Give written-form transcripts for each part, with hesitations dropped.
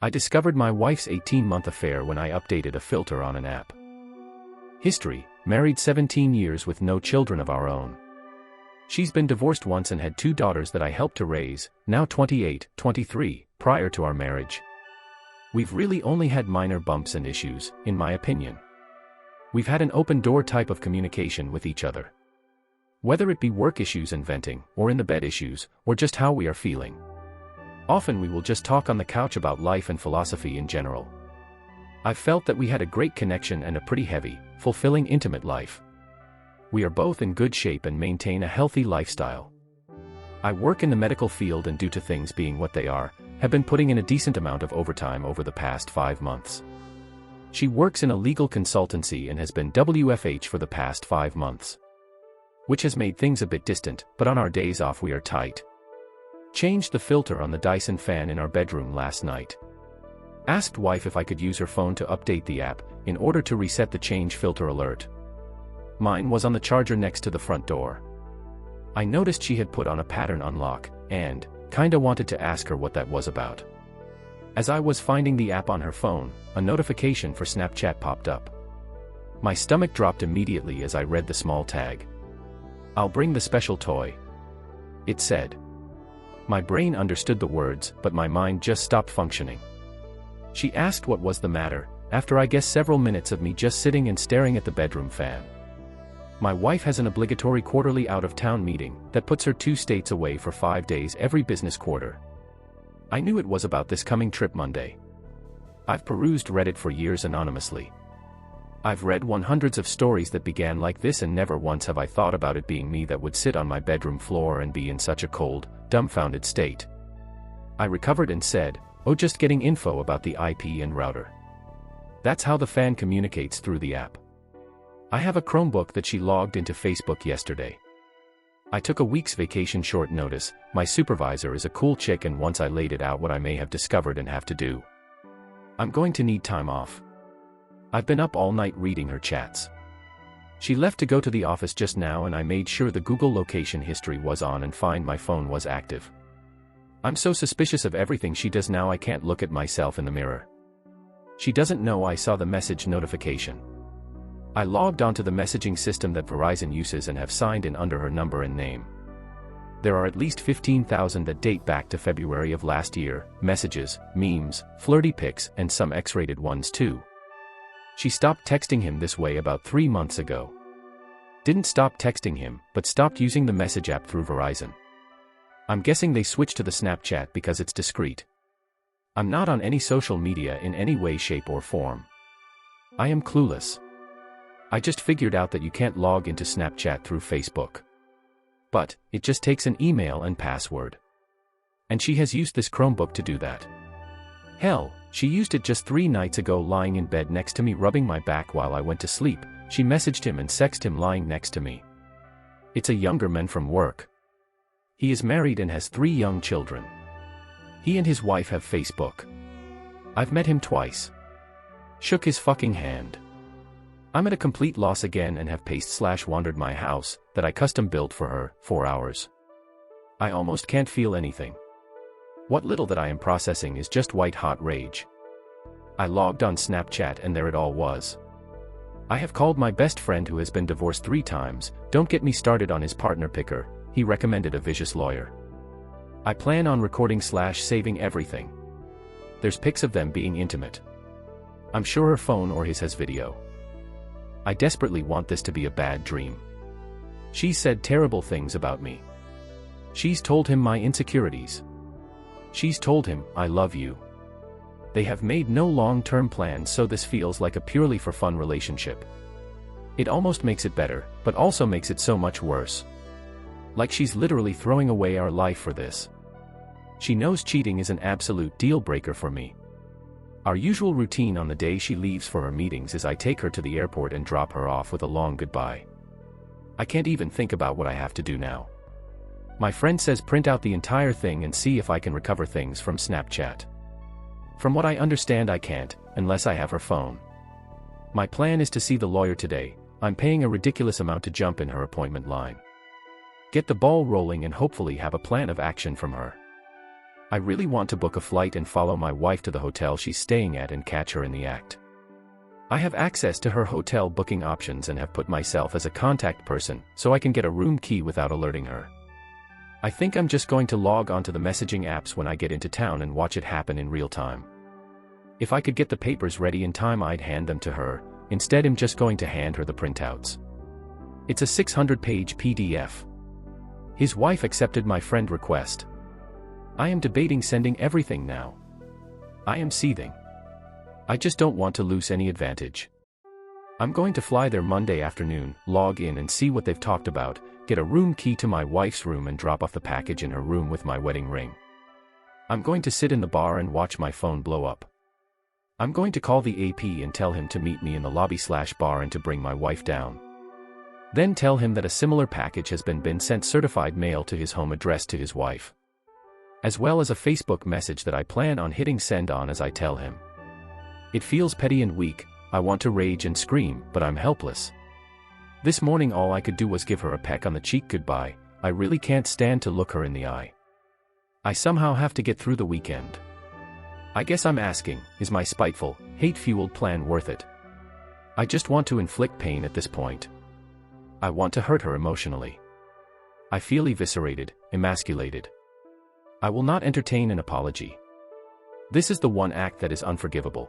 I discovered my wife's 18-month affair when I updated a filter on an app. History: married 17 years with no children of our own. She's been divorced once and had 2 daughters that I helped to raise, now 28, 23, prior to our marriage. We've really only had minor bumps and issues, in my opinion. We've had an open-door type of communication with each other. Whether it be work issues and venting, or in the bed issues, or just how we are feeling. Often we will just talk on the couch about life and philosophy in general. I've felt that we had a great connection and a pretty heavy, fulfilling intimate life. We are both in good shape and maintain a healthy lifestyle. I work in the medical field and due to things being what they are, have been putting in a decent amount of overtime over the past 5 months. She works in a legal consultancy and has been WFH for the past 5 months. Which has made things a bit distant, but on our days off we are tight. Changed the filter on the Dyson fan in our bedroom last night. Asked wife if I could use her phone to update the app, in order to reset the change filter alert. Mine was on the charger next to the front door. I noticed she had put on a pattern unlock, and kinda wanted to ask her what that was about. As I was finding the app on her phone, a notification for Snapchat popped up. My stomach dropped immediately as I read the small tag. "I'll bring the special toy," it said. My brain understood the words, but my mind just stopped functioning. She asked what was the matter, after I guess several minutes of me just sitting and staring at the bedroom fan. My wife has an obligatory quarterly out-of-town meeting that puts her 2 states away for 5 days every business quarter. I knew it was about this coming trip Monday. I've perused Reddit for years anonymously. I've read hundreds of stories that began like this, and never once have I thought about it being me that would sit on my bedroom floor and be in such a cold, dumbfounded state. I recovered and said, "Oh, just getting info about the IP and router." That's how the fan communicates through the app. I have a Chromebook that she logged into Facebook yesterday. I took a week's vacation short notice. My supervisor is a cool chick, and once I laid it out what I may have discovered and have to do. I'm going to need time off. I've been up all night reading her chats. She left to go to the office just now, and I made sure the Google location history was on and find my phone was active. I'm so suspicious of everything she does now I can't look at myself in the mirror. She doesn't know I saw the message notification. I logged onto the messaging system that Verizon uses and have signed in under her number and name. There are at least 15,000 that date back to February of last year, messages, memes, flirty pics, and some X-rated ones too. She stopped texting him this way about 3 months ago. Didn't stop texting him, but stopped using the message app through Verizon. I'm guessing they switched to the Snapchat because it's discreet. I'm not on any social media in any way, shape, or form. I am clueless. I just figured out that you can't log into Snapchat through Facebook. But it just takes an email and password. And she has used this Chromebook to do that. Hell, she used it just 3 nights ago lying in bed next to me rubbing my back while I went to sleep. She messaged him and sexted him lying next to me. It's a younger man from work. He is married and has 3 young children. He and his wife have Facebook. I've met him twice. Shook his fucking hand. I'm at a complete loss again and have paced/wandered my house, that I custom built for her, 4 hours. I almost can't feel anything. What little that I am processing is just white-hot rage. I logged on Snapchat and there it all was. I have called my best friend who has been divorced 3 times, don't get me started on his partner picker, he recommended a vicious lawyer. I plan on recording/saving everything. There's pics of them being intimate. I'm sure her phone or his has video. I desperately want this to be a bad dream. She said terrible things about me. She's told him my insecurities. She's told him, "I love you." They have made no long-term plans, so this feels like a purely for fun relationship. It almost makes it better, but also makes it so much worse. Like she's literally throwing away our life for this. She knows cheating is an absolute deal-breaker for me. Our usual routine on the day she leaves for her meetings is I take her to the airport and drop her off with a long goodbye. I can't even think about what I have to do now. My friend says print out the entire thing and see if I can recover things from Snapchat. From what I understand I can't, unless I have her phone. My plan is to see the lawyer today. I'm paying a ridiculous amount to jump in her appointment line. Get the ball rolling and hopefully have a plan of action from her. I really want to book a flight and follow my wife to the hotel she's staying at and catch her in the act. I have access to her hotel booking options and have put myself as a contact person so I can get a room key without alerting her. I think I'm just going to log onto the messaging apps when I get into town and watch it happen in real time. If I could get the papers ready in time, I'd hand them to her. Instead, I'm just going to hand her the printouts. It's a 600-page PDF. His wife accepted my friend request. I am debating sending everything now. I am seething. I just don't want to lose any advantage. I'm going to fly there Monday afternoon, log in and see what they've talked about, get a room key to my wife's room and drop off the package in her room with my wedding ring. I'm going to sit in the bar and watch my phone blow up. I'm going to call the AP and tell him to meet me in the lobby/bar and to bring my wife down. Then tell him that a similar package has been sent certified mail to his home address to his wife. As well as a Facebook message that I plan on hitting send on as I tell him. It feels petty and weak. I want to rage and scream, but I'm helpless. This morning all I could do was give her a peck on the cheek goodbye. I really can't stand to look her in the eye. I somehow have to get through the weekend. I guess I'm asking, is my spiteful, hate-fueled plan worth it? I just want to inflict pain at this point. I want to hurt her emotionally. I feel eviscerated, emasculated. I will not entertain an apology. This is the one act that is unforgivable.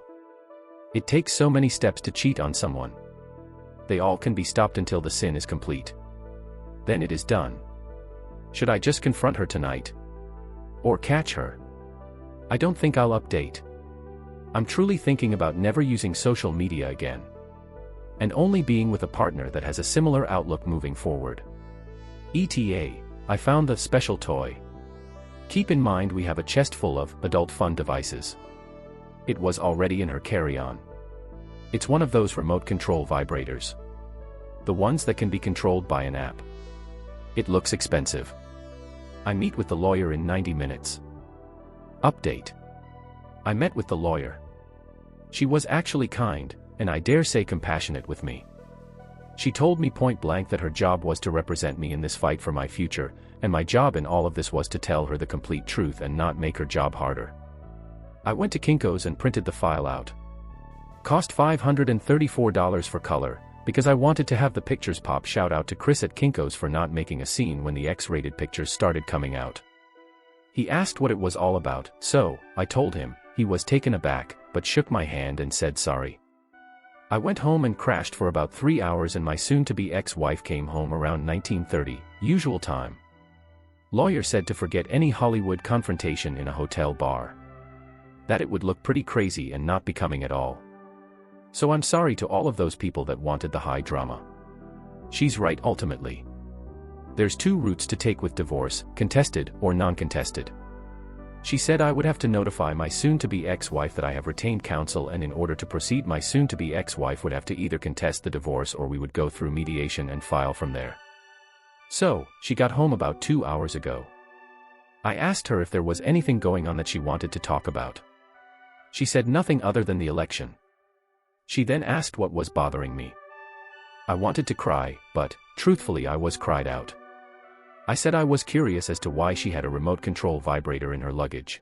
It takes so many steps to cheat on someone. They all can be stopped until the sin is complete. Then it is done. Should I just confront her tonight? Or catch her? I don't think I'll update. I'm truly thinking about never using social media again. And only being with a partner that has a similar outlook moving forward. ETA, I found the special toy. Keep in mind we have a chest full of adult fun devices. It was already in her carry-on. It's one of those remote control vibrators. The ones that can be controlled by an app. It looks expensive. I meet with the lawyer in 90 minutes. Update. I met with the lawyer. She was actually kind, and I dare say compassionate with me. She told me point blank that her job was to represent me in this fight for my future, and my job in all of this was to tell her the complete truth and not make her job harder. I went to Kinko's and printed the file out. Cost $534 for color, because I wanted to have the pictures pop. Shout out to Chris at Kinko's for not making a scene when the X-rated pictures started coming out. He asked what it was all about, so I told him. He was taken aback, but shook my hand and said sorry. I went home and crashed for about 3 hours and my soon-to-be ex-wife came home around 19:30, usual time. Lawyer said to forget any Hollywood confrontation in a hotel bar. That it would look pretty crazy and not becoming at all. So I'm sorry to all of those people that wanted the high drama. She's right ultimately. There's two routes to take with divorce, contested or non-contested. She said I would have to notify my soon-to-be ex-wife that I have retained counsel, and in order to proceed my soon-to-be ex-wife would have to either contest the divorce or we would go through mediation and file from there. So, she got home about 2 hours ago. I asked her if there was anything going on that she wanted to talk about. She said nothing other than the election. She then asked what was bothering me. I wanted to cry, but, truthfully, I was cried out. I said I was curious as to why she had a remote control vibrator in her luggage.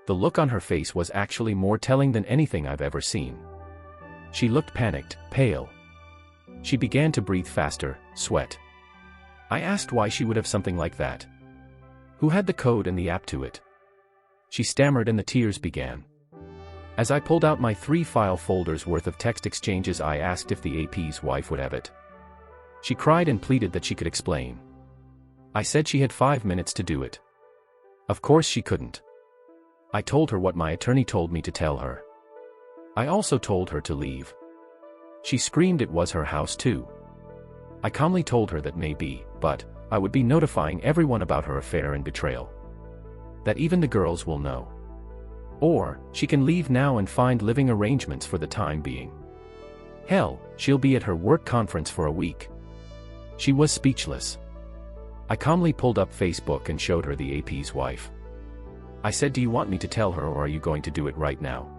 The look on her face was actually more telling than anything I've ever seen. She looked panicked, pale. She began to breathe faster, sweat. I asked why she would have something like that. Who had the code and the app to it? She stammered and the tears began. As I pulled out my 3 file folders worth of text exchanges, I asked if the AP's wife would have it. She cried and pleaded that she could explain. I said she had 5 minutes to do it. Of course she couldn't. I told her what my attorney told me to tell her. I also told her to leave. She screamed it was her house too. I calmly told her that maybe, but I would be notifying everyone about her affair and betrayal. That even the girls will know. Or, she can leave now and find living arrangements for the time being. Hell, she'll be at her work conference for a week. She was speechless. I calmly pulled up Facebook and showed her the AP's wife. I said, do you want me to tell her or are you going to do it right now?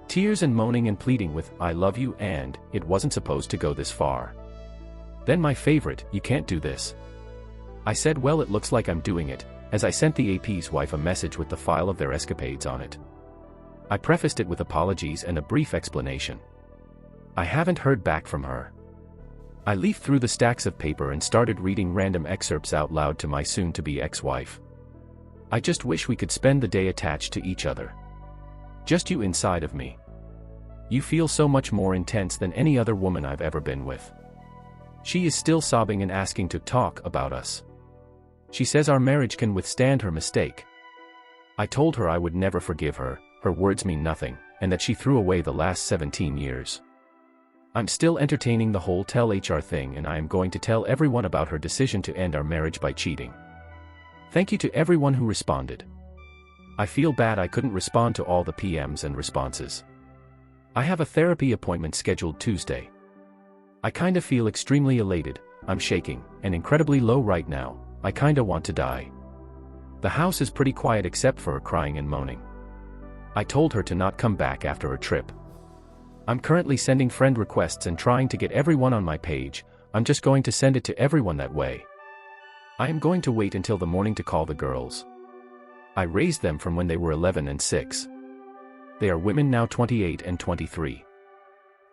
Tears and moaning and pleading with, I love you and, it wasn't supposed to go this far. Then my favorite, you can't do this. I said, well, it looks like I'm doing it, as I sent the AP's wife a message with the file of their escapades on it. I prefaced it with apologies and a brief explanation. I haven't heard back from her. I leafed through the stacks of paper and started reading random excerpts out loud to my soon-to-be ex-wife. I just wish we could spend the day attached to each other. Just you inside of me. You feel so much more intense than any other woman I've ever been with. She is still sobbing and asking to talk about us. She says our marriage can withstand her mistake. I told her I would never forgive her, her words mean nothing, and that she threw away the last 17 years. I'm still entertaining the whole tell HR thing, and I am going to tell everyone about her decision to end our marriage by cheating. Thank you to everyone who responded. I feel bad I couldn't respond to all the PMs and responses. I have a therapy appointment scheduled Tuesday. I kinda feel extremely elated, I'm shaking, and incredibly low right now. I kinda want to die. The house is pretty quiet except for her crying and moaning. I told her to not come back after her trip. I'm currently sending friend requests and trying to get everyone on my page. I'm just going to send it to everyone that way. I am going to wait until the morning to call the girls. I raised them from when they were 11 and 6. They are women now 28 and 23.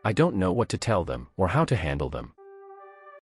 I don't know what to tell them or how to handle them.